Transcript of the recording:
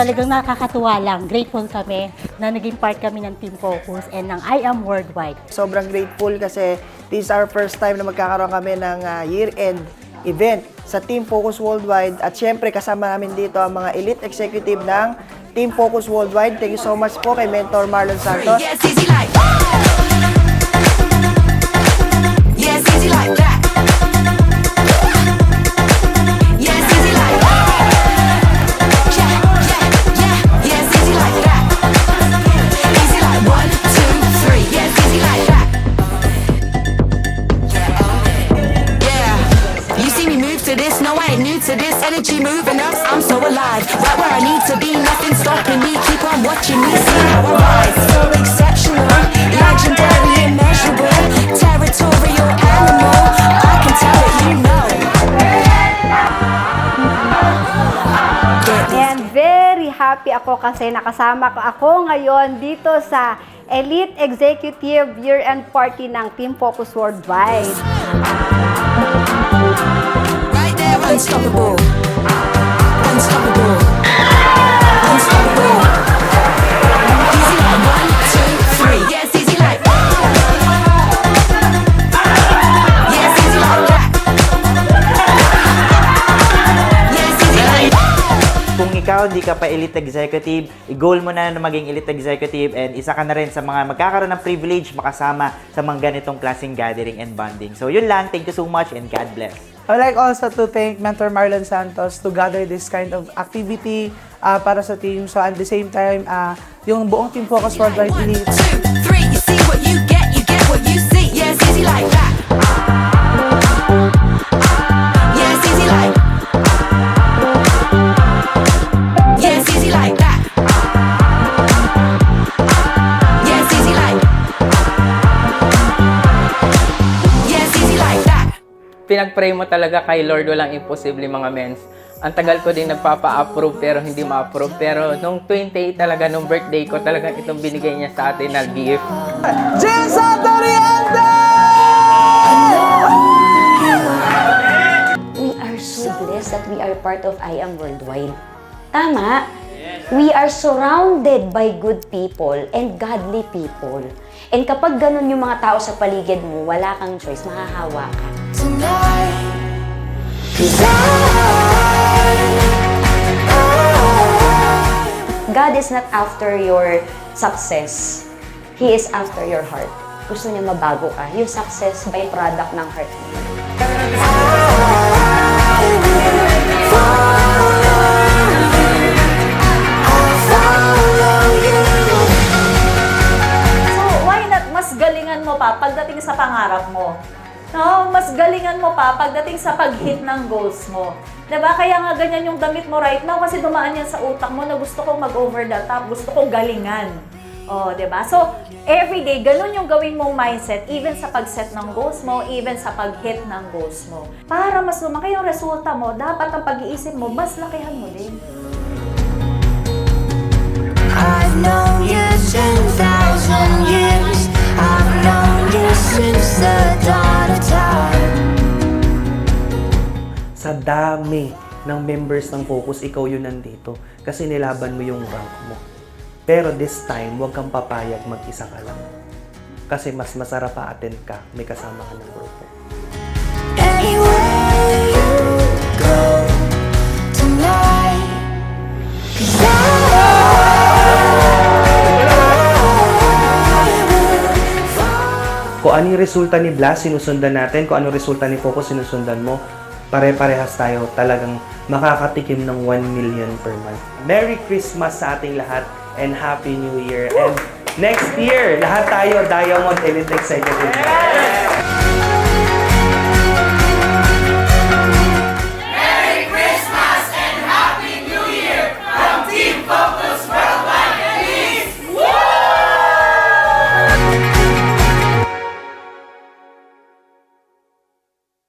talagang nakakatuwa lang. Grateful kami na naging part kami ng Team Focus and ng I Am Worldwide. Sobrang grateful kasi this is our first time na magkakaroon kami ng year-end event sa Team Focus Worldwide. At syempre, kasama namin dito ang mga elite executive ng Team Focus Worldwide. Thank you so much po kay Mentor Marlon Santos. Yes, easy like. Yes, easy like that. Yes, easy like. Yeah, yeah, yeah. Yes, easy like that. Easy like 1, 2, 3. Yes, easy like that. Yeah. You see me move to this, no I ain't new to this. Energy moving us, I'm so alive. Right where I need to be, nothing stopping me. Keep on watching me, see how I rise. So exceptional, legendary, immeasurable, territorial animal. I can tell it, you know. And very happy ako kasi nakasama ko ako ngayon dito sa Elite Executive Year-End Party ng Team Focus Worldwide. Right there, unstoppable. Unstoppable. Unstoppable. Easy like 1, 2, 3. Yes, easy like. Yes, easy like that. Yes, easy like. Kung ikaw di ka pa elite executive, i-goal mo na maging elite executive and isa ka na rin sa mga magkakaroon ng privilege makasama sa mga ganitong klaseng gathering and bonding. So yun lang, thank you so much and God bless. I would like also to thank Mentor Marlon Santos to gather this kind of activity para sa team. So at the same time, yung buong Team Focus Worldwide 1, Elite. 2, 3. You see what you get what you see. Yes, easy like that. Yes, easy like. Yes, easy like that. Yes, easy like. Yes, easy like that. Pinag-pray mo talaga kay Lord, walang imposible mga mens. Ang tagal ko din nagpapa-approve pero hindi ma-approve. Pero nung 28 talaga, nung birthday ko, talagang itong binigay niya sa atin na gift. Jason Doriente! We are so blessed that we are part of I Am Worldwide. Tama? We are surrounded by good people and godly people. And kapag ganun yung mga tao sa paligid mo, wala kang choice, mahahawa ka. Tonight, 'cause God is not after your success. He is after your heart. Gusto niya mabago ka. Yung success by product ng heart mo. So, why not mas galingan mo pa pagdating sa pangarap mo? No, mas galingan mo pa pagdating sa pag-hit ng goals mo. 'Di ba? Kaya nga ganyan yung damit mo right now kasi dumaan yan sa utak mo na gusto kong mag-over the top, gusto kong galingan. Oh, 'di ba? So, every day ganun yung gawin mong mindset even sa pag-set ng goals mo, even sa pag-hit ng goals mo. Para mas lumaki yung resulta mo, dapat ang pag-iisip mo mas lakihan mo din. I've known you 10,000 years. I've known you since the dawn of time. Sa dami ng members ng Focus, ikaw yun nandito. Kasi nilaban mo yung rank mo. Pero this time, huwag kang papayag mag-isa ka lang. Kasi mas masarap pa-attend ka, may kasama ka ng grupo. Anywhere you go tonight, 'cause Kung ano yung resulta ni Blast, sinusundan natin. Kung ano yung resulta ni Focus, sinusundan mo. Pare-parehas tayo talagang makakatikim ng 1 million per month. Merry Christmas sa ating lahat and Happy New Year. And next year, lahat tayo Diamond Elite Executive.